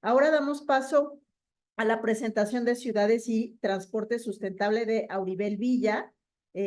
Ahora damos paso a la presentación de Ciudades y Transporte Sustentable de Auribel Villa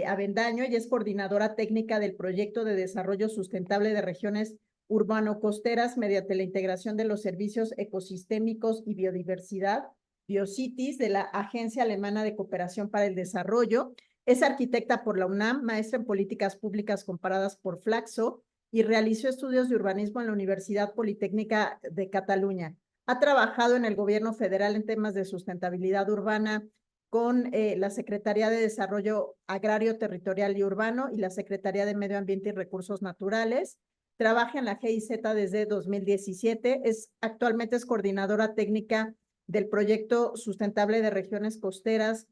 Avendaño. Ella es coordinadora técnica del Proyecto de Desarrollo Sustentable de Regiones Urbano-Costeras mediante la integración de los servicios ecosistémicos y biodiversidad, BioCities, de la Agencia Alemana de Cooperación para el Desarrollo. Es arquitecta por la UNAM, maestra en Políticas Públicas comparadas por Flaxo y realizó estudios de urbanismo en la Universidad Politécnica de Cataluña. Ha trabajado en el gobierno federal en temas de sustentabilidad urbana con la Secretaría de Desarrollo Agrario, Territorial y Urbano y la Secretaría de Medio Ambiente y Recursos Naturales. Trabaja en la GIZ desde 2017. Actualmente es coordinadora técnica del Proyecto Sustentable de Regiones Costeras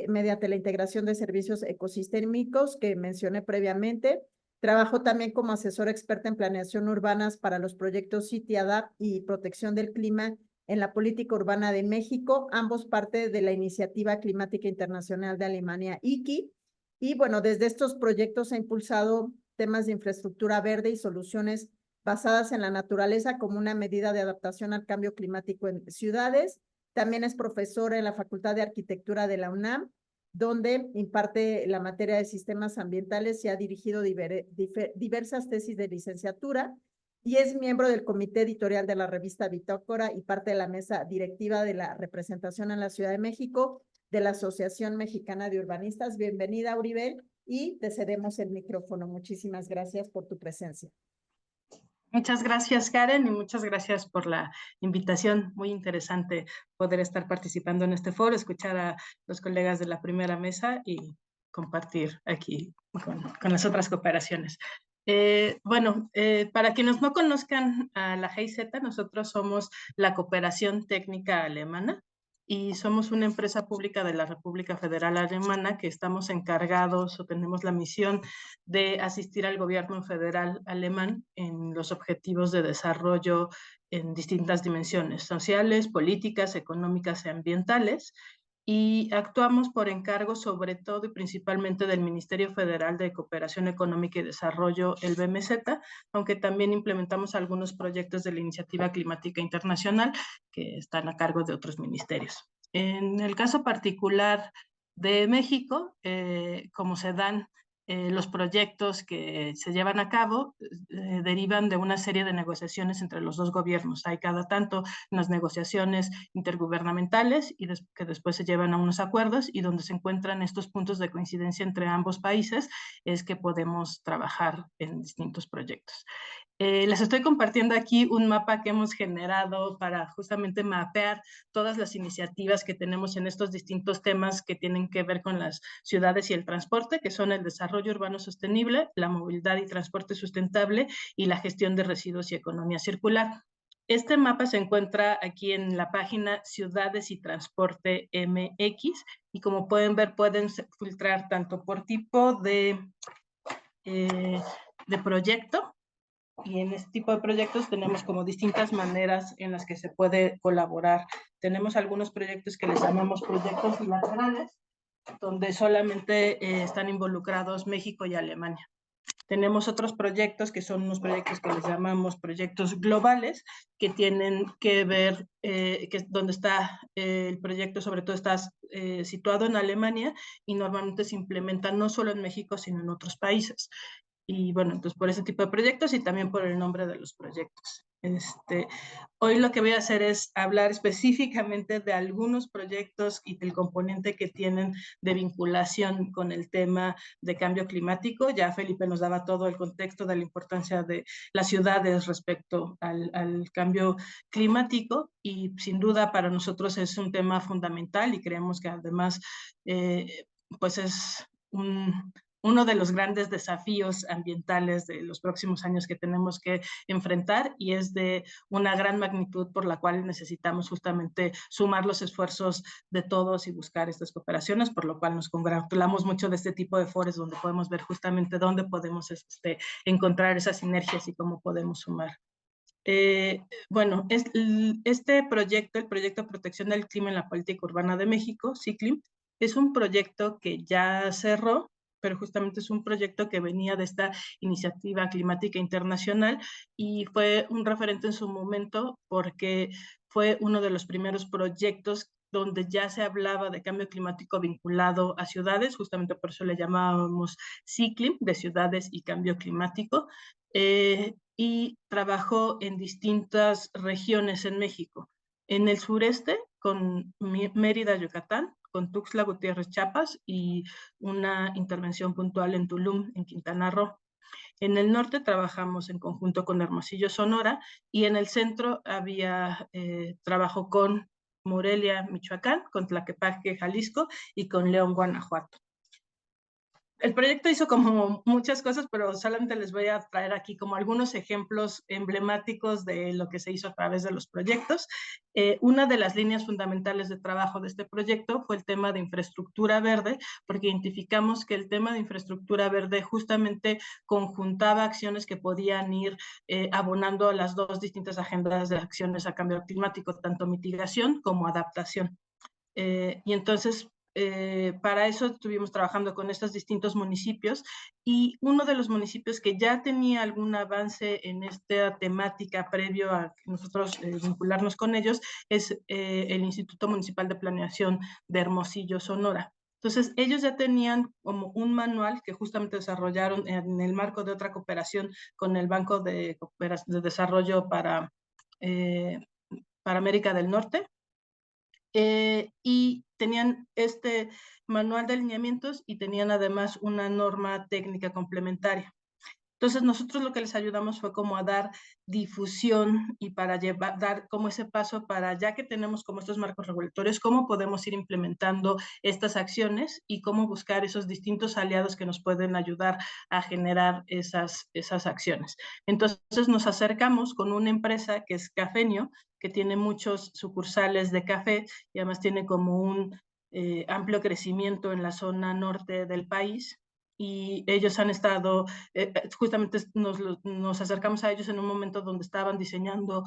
mediante la integración de servicios ecosistémicos que mencioné previamente. Trabajó también como asesora experta en planeación urbanas para los proyectos City Adapt y protección del clima en la política urbana de México, ambos parte de la Iniciativa Climática Internacional de Alemania, IKI. Y bueno, desde estos proyectos ha impulsado temas de infraestructura verde y soluciones basadas en la naturaleza como una medida de adaptación al cambio climático en ciudades. También es profesora en la Facultad de Arquitectura de la UNAM, donde imparte la materia de sistemas ambientales y ha dirigido diversas tesis de licenciatura, y es miembro del comité editorial de la revista Bitácora y parte de la mesa directiva de la representación en la Ciudad de México de la Asociación Mexicana de Urbanistas. Bienvenida, Auribel, y te cedemos el micrófono. Muchísimas gracias por tu presencia. Muchas gracias, Karen, y muchas gracias por la invitación. Muy interesante poder estar participando en este foro, escuchar a los colegas de la primera mesa y compartir aquí con las otras cooperaciones. Para quienes no conozcan a la GIZ, nosotros somos la Cooperación Técnica Alemana y somos una empresa pública de la República Federal Alemana que estamos encargados o tenemos la misión de asistir al gobierno federal alemán en los objetivos de desarrollo en distintas dimensiones sociales, políticas, económicas y ambientales. Y actuamos por encargo sobre todo y principalmente del Ministerio Federal de Cooperación Económica y Desarrollo, el BMZ, aunque también implementamos algunos proyectos de la Iniciativa Climática Internacional que están a cargo de otros ministerios. En el caso particular de México, como se dan los proyectos que se llevan a cabo derivan de una serie de negociaciones entre los dos gobiernos. Hay cada tanto unas negociaciones intergubernamentales y que después se llevan a unos acuerdos, y donde se encuentran estos puntos de coincidencia entre ambos países es que podemos trabajar en distintos proyectos. Les estoy compartiendo aquí un mapa que hemos generado para justamente mapear todas las iniciativas que tenemos en estos distintos temas que tienen que ver con las ciudades y el transporte, que son el desarrollo urbano sostenible, la movilidad y transporte sustentable y la gestión de residuos y economía circular. Este mapa se encuentra aquí en la página Ciudades y Transporte MX, y como pueden ver, pueden filtrar tanto por tipo de proyecto. Y en este tipo de proyectos tenemos como distintas maneras en las que se puede colaborar. Tenemos algunos proyectos que les llamamos proyectos bilaterales, donde solamente están involucrados México y Alemania. Tenemos otros proyectos que son unos proyectos que les llamamos proyectos globales, que tienen que ver, donde está el proyecto, sobre todo está situado en Alemania, y normalmente se implementa no solo en México, sino en otros países. Y bueno, entonces por ese tipo de proyectos y también por el nombre de los proyectos. Hoy lo que voy a hacer es hablar específicamente de algunos proyectos y del componente que tienen de vinculación con el tema de cambio climático. Ya Felipe nos daba todo el contexto de la importancia de las ciudades respecto al cambio climático, y sin duda para nosotros es un tema fundamental, y creemos que además pues es uno de los grandes desafíos ambientales de los próximos años que tenemos que enfrentar, y es de una gran magnitud por la cual necesitamos justamente sumar los esfuerzos de todos y buscar estas cooperaciones, por lo cual nos congratulamos mucho de este tipo de foros donde podemos ver justamente dónde podemos encontrar esas sinergias y cómo podemos sumar. Este proyecto, el Proyecto de Protección del Clima en la Política Urbana de México, CICLIM, es un proyecto que ya cerró, pero justamente es un proyecto que venía de esta Iniciativa Climática Internacional, y fue un referente en su momento porque fue uno de los primeros proyectos donde ya se hablaba de cambio climático vinculado a ciudades, justamente por eso le llamábamos CICLIM, de ciudades y cambio climático, y trabajó en distintas regiones en México. En el sureste, con Mérida, Yucatán, con Tuxtla Gutiérrez, Chiapas, y una intervención puntual en Tulum, en Quintana Roo. En el norte trabajamos en conjunto con Hermosillo, Sonora, y en el centro había trabajo con Morelia, Michoacán, con Tlaquepaque, Jalisco, y con León, Guanajuato. El proyecto hizo como muchas cosas, pero solamente les voy a traer aquí como algunos ejemplos emblemáticos de lo que se hizo a través de los proyectos. Una de las líneas fundamentales de trabajo de este proyecto fue el tema de infraestructura verde, porque identificamos que el tema de infraestructura verde justamente conjuntaba acciones que podían ir abonando a las dos distintas agendas de acciones a cambio climático, tanto mitigación como adaptación. Y entonces, para eso estuvimos trabajando con estos distintos municipios, y uno de los municipios que ya tenía algún avance en esta temática previo a nosotros vincularnos con ellos es el Instituto Municipal de Planeación de Hermosillo, Sonora. Entonces, ellos ya tenían como un manual que justamente desarrollaron en el marco de otra cooperación con el Banco de Desarrollo para América del Norte, y tenían este manual de alineamientos y tenían además una norma técnica complementaria. Entonces nosotros lo que les ayudamos fue como a dar difusión y para dar como ese paso para, ya que tenemos como estos marcos regulatorios, cómo podemos ir implementando estas acciones y cómo buscar esos distintos aliados que nos pueden ayudar a generar esas acciones. Entonces nos acercamos con una empresa que es Cafenio, que tiene muchos sucursales de café y además tiene como un amplio crecimiento en la zona norte del país, y ellos han estado, justamente nos acercamos a ellos en un momento donde estaban diseñando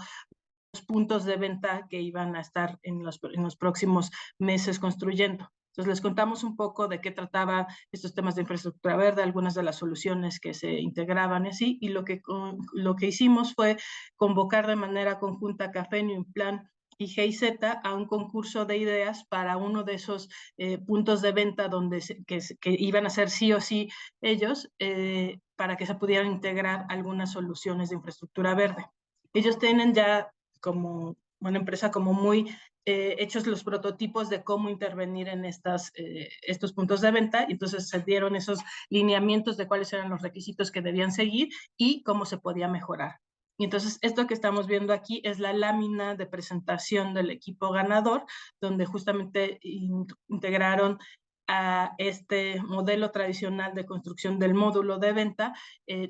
los puntos de venta que iban a estar en los próximos meses construyendo. Entonces les contamos un poco de qué trataba estos temas de infraestructura verde, algunas de las soluciones que se integraban así, y lo que hicimos fue convocar de manera conjunta a Cafenio, Implan y GIZ a un concurso de ideas para uno de esos puntos de venta donde que iban a ser sí o sí ellos, para que se pudieran integrar algunas soluciones de infraestructura verde. Ellos tienen ya como una empresa como muy hechos los prototipos de cómo intervenir en estos puntos de venta, y entonces se dieron esos lineamientos de cuáles eran los requisitos que debían seguir y cómo se podía mejorar. Y entonces esto que estamos viendo aquí es la lámina de presentación del equipo ganador, donde justamente integraron a este modelo tradicional de construcción del módulo de venta,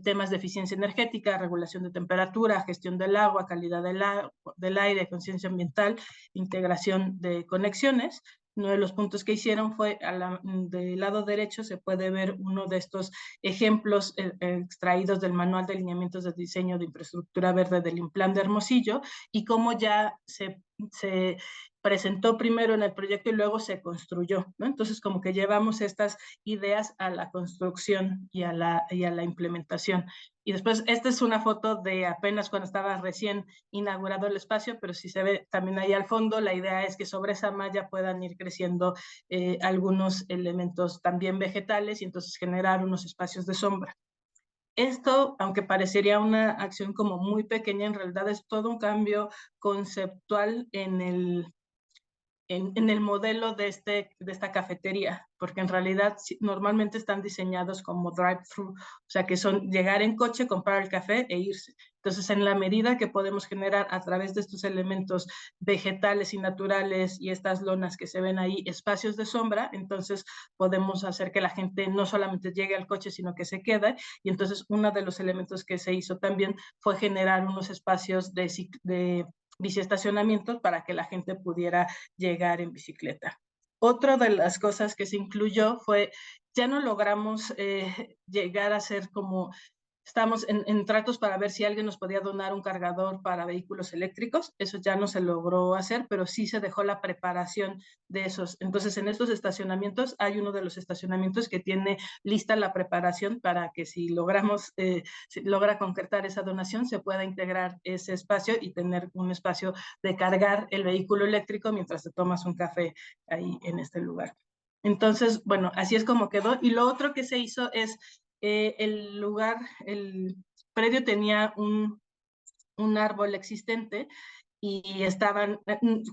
temas de eficiencia energética, regulación de temperatura, gestión del agua, calidad del aire, conciencia ambiental, integración de conexiones. Uno de los puntos que hicieron fue, del lado derecho se puede ver uno de estos ejemplos extraídos del Manual de Lineamientos de Diseño de Infraestructura Verde del Implan de Hermosillo, y cómo ya se presentó primero en el proyecto y luego se construyó, ¿no? Entonces como que llevamos estas ideas a la construcción y a la implementación. Y después, esta es una foto de apenas cuando estaba recién inaugurado el espacio, pero si se ve también ahí al fondo, la idea es que sobre esa malla puedan ir creciendo algunos elementos también vegetales y entonces generar unos espacios de sombra. Esto, aunque parecería una acción como muy pequeña, en realidad es todo un cambio conceptual en el modelo de esta cafetería, porque en realidad normalmente están diseñados como drive-thru, o sea que son llegar en coche, comprar el café e irse. Entonces, en la medida que podemos generar a través de estos elementos vegetales y naturales y estas lonas que se ven ahí, espacios de sombra, entonces podemos hacer que la gente no solamente llegue al coche, sino que se quede. Y entonces uno de los elementos que se hizo también fue generar unos espacios de biciestacionamientos para que la gente pudiera llegar en bicicleta. Otra de las cosas que se incluyó fue, ya no logramos llegar a ser como Estamos en tratos para ver si alguien nos podía donar un cargador para vehículos eléctricos. Eso ya no se logró hacer, pero sí se dejó la preparación de esos. Entonces, en estos estacionamientos, hay uno de los estacionamientos que tiene lista la preparación para que si logramos, si logra concretar esa donación, se pueda integrar ese espacio y tener un espacio de cargar el vehículo eléctrico mientras te tomas un café ahí en este lugar. Entonces, bueno, así es como quedó. Y lo otro que se hizo es el lugar, el predio tenía un árbol existente y estaban,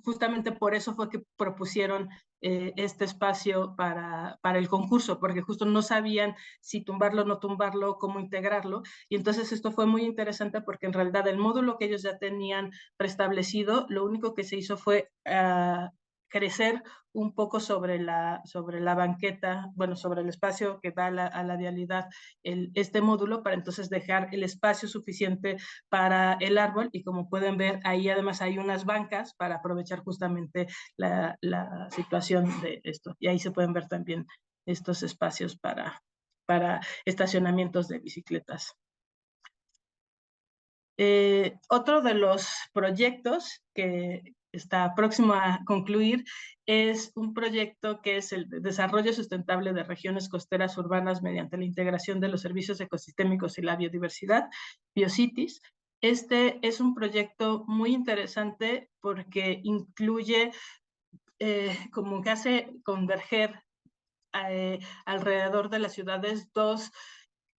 justamente por eso fue que propusieron este espacio para el concurso, porque justo no sabían si tumbarlo o no tumbarlo, cómo integrarlo, y entonces esto fue muy interesante porque en realidad el módulo que ellos ya tenían preestablecido, lo único que se hizo fue crecer un poco sobre la banqueta, bueno, sobre el espacio que da a la vialidad este módulo, para entonces dejar el espacio suficiente para el árbol, y como pueden ver, ahí además hay unas bancas para aprovechar justamente la situación de esto. Y ahí se pueden ver también estos espacios para estacionamientos de bicicletas. Otro de los proyectos que está próximo a concluir es un proyecto que es el desarrollo sustentable de regiones costeras urbanas mediante la integración de los servicios ecosistémicos y la biodiversidad, BioCities. Este es un proyecto muy interesante porque incluye, como que hace converger alrededor de las ciudades dos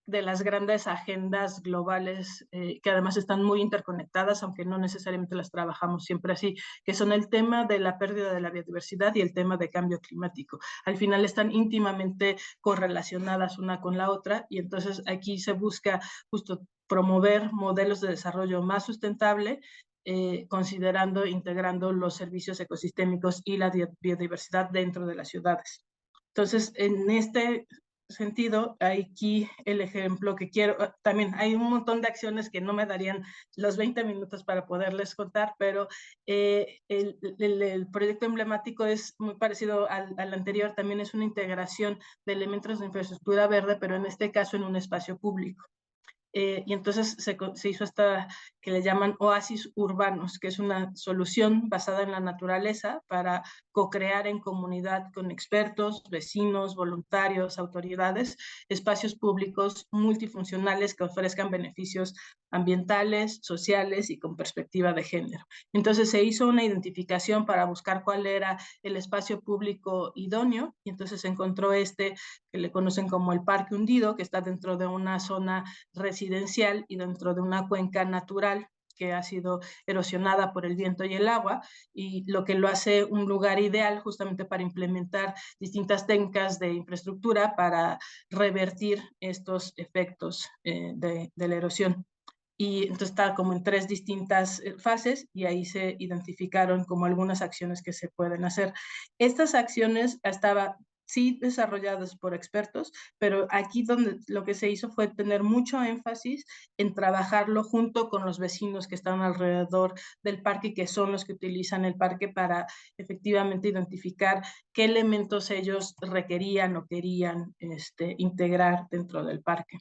de las grandes agendas globales que además están muy interconectadas, aunque no necesariamente las trabajamos siempre así, que son el tema de la pérdida de la biodiversidad y el tema de cambio climático. Al final están íntimamente correlacionadas una con la otra, y entonces aquí se busca justo promover modelos de desarrollo más sustentable, considerando, integrando los servicios ecosistémicos y la biodiversidad dentro de las ciudades. Entonces, en este sentido, aquí el ejemplo que quiero, también hay un montón de acciones que no me darían los 20 minutos para poderles contar, pero el proyecto emblemático es muy parecido al anterior, también es una integración de elementos de infraestructura verde, pero en este caso en un espacio público. Y entonces se hizo esta que le llaman oasis urbanos, que es una solución basada en la naturaleza para co-crear en comunidad con expertos, vecinos, voluntarios, autoridades, espacios públicos multifuncionales que ofrezcan beneficios ambientales, sociales y con perspectiva de género. Entonces se hizo una identificación para buscar cuál era el espacio público idóneo, y entonces se encontró este que le conocen como el Parque Hundido, que está dentro de una zona residencial y dentro de una cuenca natural que ha sido erosionada por el viento y el agua, y lo que lo hace un lugar ideal justamente para implementar distintas técnicas de infraestructura para revertir estos efectos de la erosión. Y entonces está como en 3 distintas fases, y ahí se identificaron como algunas acciones que se pueden hacer. Estas acciones estaban sí desarrolladas por expertos, pero aquí donde lo que se hizo fue tener mucho énfasis en trabajarlo junto con los vecinos que están alrededor del parque, que son los que utilizan el parque, para efectivamente identificar qué elementos ellos requerían o querían integrar dentro del parque.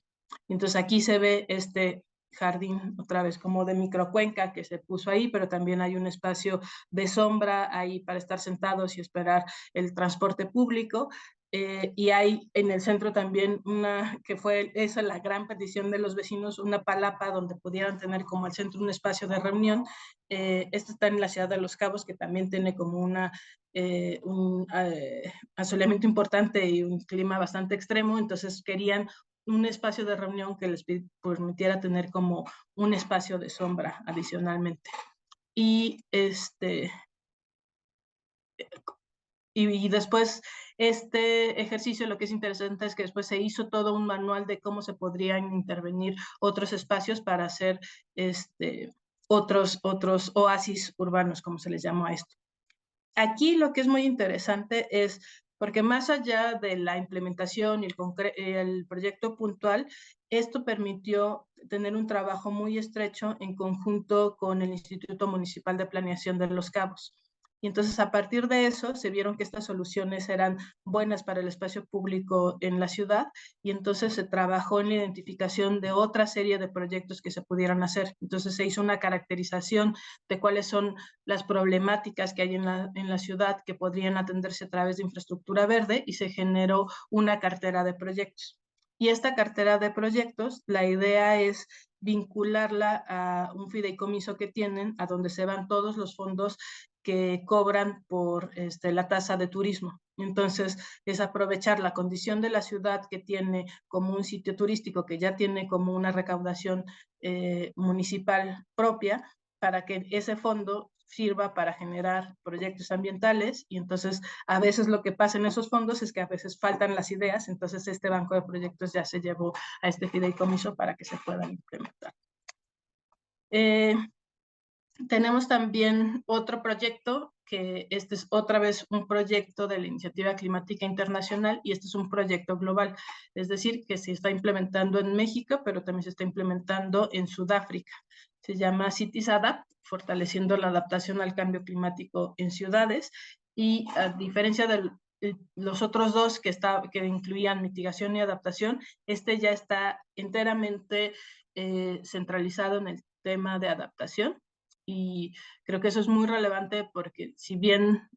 Entonces aquí se ve este jardín otra vez como de microcuenca que se puso ahí, pero también hay un espacio de sombra ahí para estar sentados y esperar el transporte público. Y hay en el centro también una, que fue esa la gran petición de los vecinos, una palapa donde pudieran tener como al centro un espacio de reunión. Esto está en la ciudad de Los Cabos, que también tiene como un asoleamiento importante y un clima bastante extremo, entonces querían un espacio de reunión que les permitiera tener como un espacio de sombra adicionalmente. Y y después este ejercicio, lo que es interesante es que después se hizo todo un manual de cómo se podrían intervenir otros espacios para hacer otros oasis urbanos, como se les llama a esto. Aquí lo que es muy interesante es, porque más allá de la implementación y el proyecto puntual, esto permitió tener un trabajo muy estrecho en conjunto con el Instituto Municipal de Planeación de Los Cabos. Y entonces a partir de eso se vieron que estas soluciones eran buenas para el espacio público en la ciudad y entonces se trabajó en la identificación de otra serie de proyectos que se pudieran hacer. Entonces se hizo una caracterización de cuáles son las problemáticas que hay en la ciudad que podrían atenderse a través de infraestructura verde y se generó una cartera de proyectos. Y esta cartera de proyectos, la idea es vincularla a un fideicomiso que tienen, a donde se van todos los fondos que cobran por la tasa de turismo. Entonces, es aprovechar la condición de la ciudad que tiene como un sitio turístico, que ya tiene como una recaudación municipal propia, para que ese fondo sirva para generar proyectos ambientales y entonces a veces lo que pasa en esos fondos es que a veces faltan las ideas, entonces este banco de proyectos ya se llevó a este fideicomiso para que se puedan implementar. Tenemos también otro proyecto, que este es otra vez un proyecto de la Iniciativa Climática Internacional y este es un proyecto global, es decir, que se está implementando en México, pero también se está implementando en Sudáfrica. Se llama Cities Adapt, fortaleciendo la adaptación al cambio climático en ciudades y a diferencia de los otros dos que incluían mitigación y adaptación, este ya está enteramente centralizado en el tema de adaptación. Y creo que eso es muy relevante porque si bien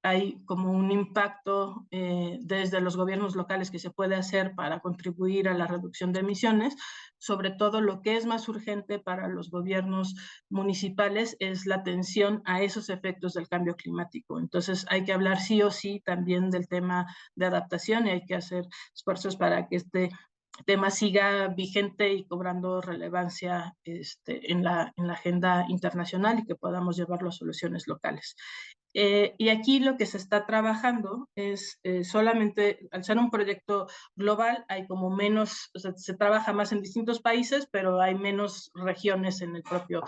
hay como un impacto desde los gobiernos locales que se puede hacer para contribuir a la reducción de emisiones, sobre todo lo que es más urgente para los gobiernos municipales es la atención a esos efectos del cambio climático. Entonces hay que hablar sí o sí también del tema de adaptación y hay que hacer esfuerzos para que este tema siga vigente y cobrando relevancia en la agenda internacional y que podamos llevarlo a soluciones locales. Y aquí lo que se está trabajando es solamente, al ser un proyecto global, hay como menos, o sea, se trabaja más en distintos países, pero hay menos regiones en el propio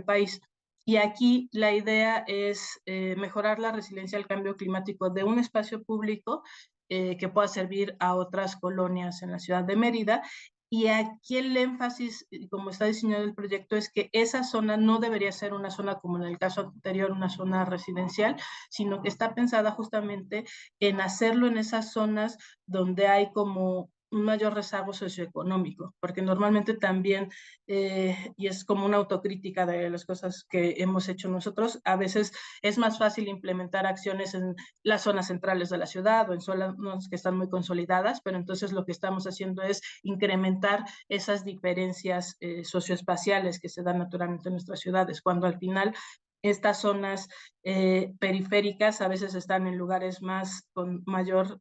país. Y aquí la idea es mejorar la resiliencia al cambio climático de un espacio público que pueda servir a otras colonias en la ciudad de Mérida. Y aquí el énfasis, como está diseñado el proyecto, es que esa zona no debería ser una zona como en el caso anterior, una zona residencial, sino que está pensada justamente en hacerlo en esas zonas donde hay como un mayor rezago socioeconómico, porque normalmente también, y es como una autocrítica de las cosas que hemos hecho nosotros, a veces es más fácil implementar acciones en las zonas centrales de la ciudad o en zonas que están muy consolidadas, pero entonces lo que estamos haciendo es incrementar esas diferencias socioespaciales que se dan naturalmente en nuestras ciudades, cuando al final estas zonas periféricas a veces están en lugares más con mayor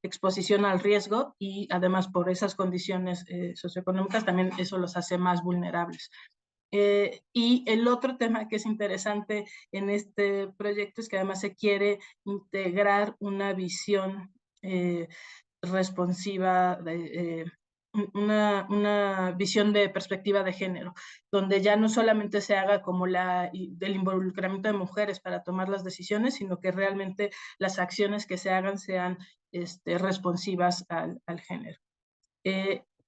exposición al riesgo y además por esas condiciones socioeconómicas también eso los hace más vulnerables. Y el otro tema que es interesante en este proyecto es que además se quiere integrar una visión responsiva, una visión de perspectiva de género, donde ya no solamente se haga como del involucramiento de mujeres para tomar las decisiones, sino que realmente las acciones que se hagan sean responsivas al género.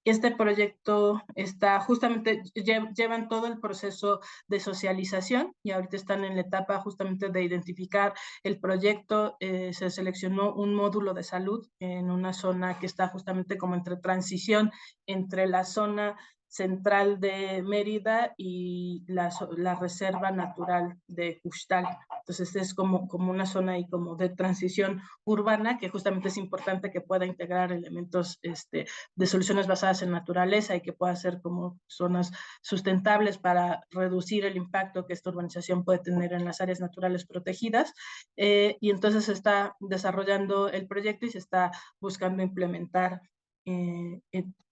Este proyecto está justamente, llevan todo el proceso de socialización y ahorita están en la etapa justamente de identificar el proyecto. Se seleccionó un módulo de salud en una zona que está justamente como entre transición entre la zona central de Mérida y la reserva natural de Custal. Entonces es como una zona ahí como de transición urbana que justamente es importante que pueda integrar elementos de soluciones basadas en naturaleza y que pueda ser como zonas sustentables para reducir el impacto que esta urbanización puede tener en las áreas naturales protegidas. Y entonces se está desarrollando el proyecto y se está buscando implementar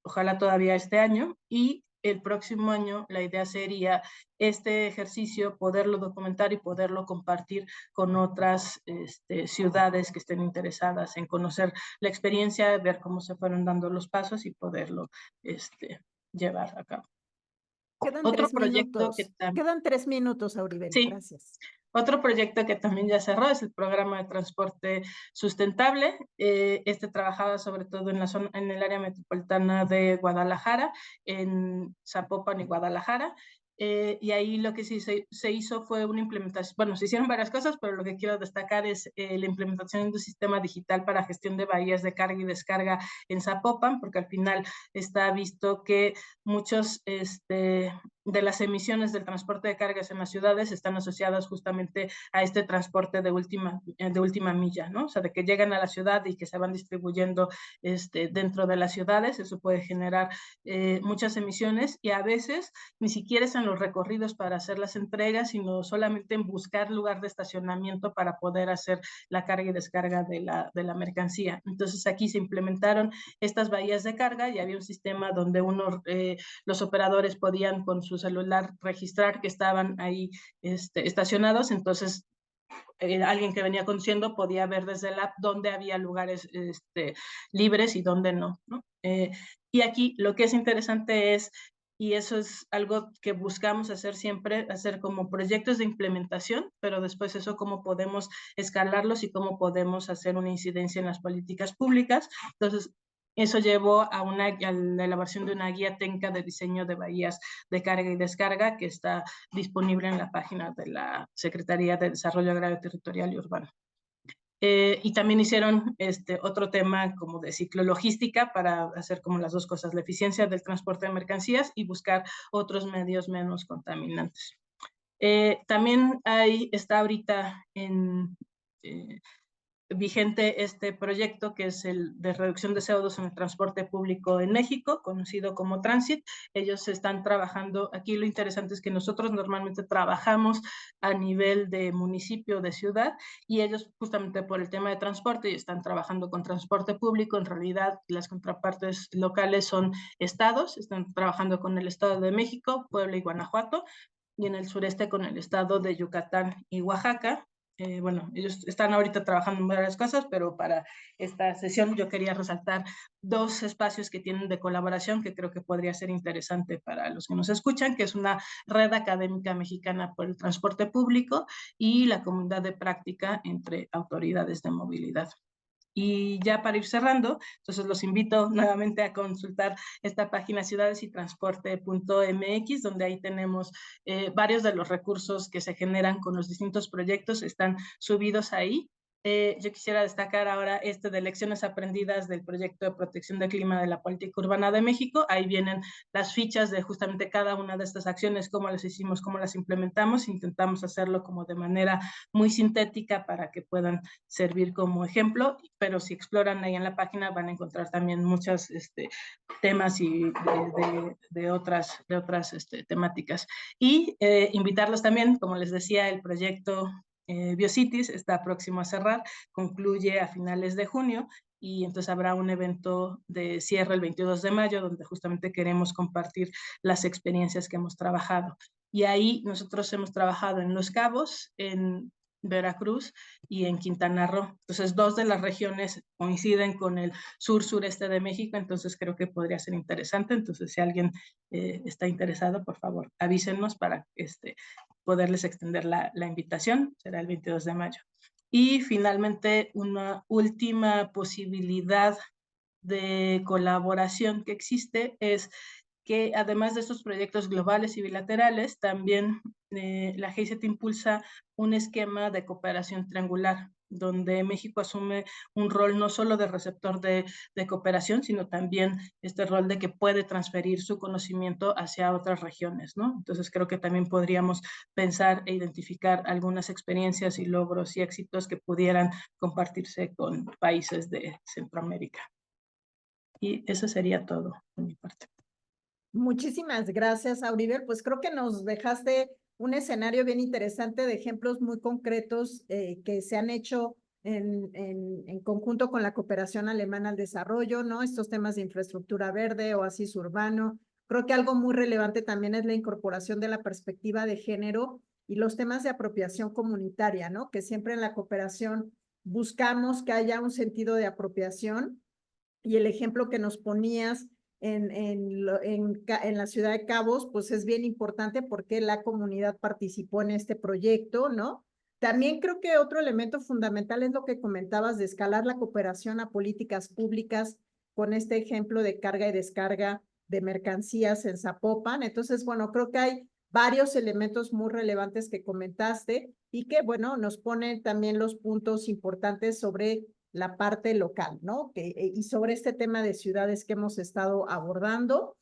ojalá todavía este año y el próximo año la idea sería este ejercicio poderlo documentar y poderlo compartir con otras ciudades que estén interesadas en conocer la experiencia, ver cómo se fueron dando los pasos y poderlo llevar a cabo. Quedan Otro 3 proyecto minutos. que también... Quedan 3 minutos, Auribel. Sí. Gracias. Otro proyecto que también ya cerró es el programa de transporte sustentable. Este trabajaba sobre todo en el área metropolitana de Guadalajara, en Zapopan y Guadalajara. Y ahí lo que sí se hizo fue una implementación, bueno, se hicieron varias cosas, pero lo que quiero destacar es la implementación de un sistema digital para gestión de bahías de carga y descarga en Zapopan, porque al final está visto que muchos de las emisiones del transporte de cargas en las ciudades están asociadas justamente a este transporte de última milla, ¿no? O sea, de que llegan a la ciudad y que se van distribuyendo dentro de las ciudades, eso puede generar muchas emisiones y a veces ni siquiera es en los recorridos para hacer las entregas, sino solamente en buscar lugar de estacionamiento para poder hacer la carga y descarga de la mercancía. Entonces aquí se implementaron estas bahías de carga y había un sistema donde los operadores podían con su celular registrar que estaban ahí estacionados, entonces alguien que venía conduciendo podía ver desde el app dónde había lugares libres y dónde no, ¿no? Y aquí lo que es interesante es, y eso es algo que buscamos hacer siempre, hacer como proyectos de implementación, pero después eso cómo podemos escalarlos y cómo podemos hacer una incidencia en las políticas públicas. Entonces, eso llevó a la elaboración de una guía técnica de diseño de bahías de carga y descarga que está disponible en la página de la Secretaría de Desarrollo Agrario, Territorial y Urbano. Y también hicieron otro tema como de ciclologística para hacer como las dos cosas, la eficiencia del transporte de mercancías y buscar otros medios menos contaminantes. También está ahorita vigente este proyecto que es el de reducción de CO2 en el transporte público en México, conocido como Transit. Ellos están trabajando, aquí lo interesante es que nosotros normalmente trabajamos a nivel de municipio, de ciudad, y ellos justamente por el tema de transporte y están trabajando con transporte público. En realidad las contrapartes locales son estados, están trabajando con el Estado de México, Puebla y Guanajuato, y en el sureste con el estado de Yucatán y Oaxaca. Bueno, ellos están ahorita trabajando en varias cosas, pero para esta sesión yo quería resaltar dos espacios que tienen de colaboración que creo que podría ser interesante para los que nos escuchan, que es una red académica mexicana por el transporte público y la comunidad de práctica entre autoridades de movilidad. Y ya para ir cerrando, entonces los invito nuevamente a consultar esta página ciudadesytransporte.mx, donde ahí tenemos varios de los recursos que se generan con los distintos proyectos, están subidos ahí. Yo quisiera destacar ahora de lecciones aprendidas del proyecto de protección del clima de la política urbana de México. Ahí vienen las fichas de justamente cada una de estas acciones, cómo las hicimos, cómo las implementamos. Intentamos hacerlo como de manera muy sintética para que puedan servir como ejemplo, pero si exploran ahí en la página van a encontrar también muchos temas y de otras temáticas. Y invitarlos también, como les decía, el proyecto Biocities está próximo a cerrar, concluye a finales de junio y entonces habrá un evento de cierre el 22 de mayo donde justamente queremos compartir las experiencias que hemos trabajado. Y ahí nosotros hemos trabajado en Los Cabos, en Veracruz y en Quintana Roo. Entonces, dos de las regiones coinciden con el sur-sureste de México, entonces creo que podría ser interesante. Entonces, si alguien está interesado, por favor, avísenos para poderles extender la invitación. Será el 22 de mayo. Y finalmente, una última posibilidad de colaboración que existe es que además de estos proyectos globales y bilaterales, también la GIZ impulsa un esquema de cooperación triangular, donde México asume un rol no solo de receptor de cooperación, sino también este rol de que puede transferir su conocimiento hacia otras regiones, ¿no? Entonces creo que también podríamos pensar e identificar algunas experiencias y logros y éxitos que pudieran compartirse con países de Centroamérica. Y eso sería todo de mi parte. Muchísimas gracias, Auribel. Pues creo que nos dejaste un escenario bien interesante de ejemplos muy concretos que se han hecho en conjunto con la cooperación alemana al desarrollo, ¿no? Estos temas de infraestructura verde, oasis urbano. Creo que algo muy relevante también es la incorporación de la perspectiva de género y los temas de apropiación comunitaria, ¿no? Que siempre en la cooperación buscamos que haya un sentido de apropiación y el ejemplo que nos ponías en la ciudad de Cabos, pues es bien importante porque la comunidad participó en este proyecto, ¿no? También creo que otro elemento fundamental es lo que comentabas de escalar la cooperación a políticas públicas con este ejemplo de carga y descarga de mercancías en Zapopan. Entonces, bueno, creo que hay varios elementos muy relevantes que comentaste y que, bueno, nos ponen también los puntos importantes sobre la parte local, ¿no? Y sobre este tema de ciudades que hemos estado abordando.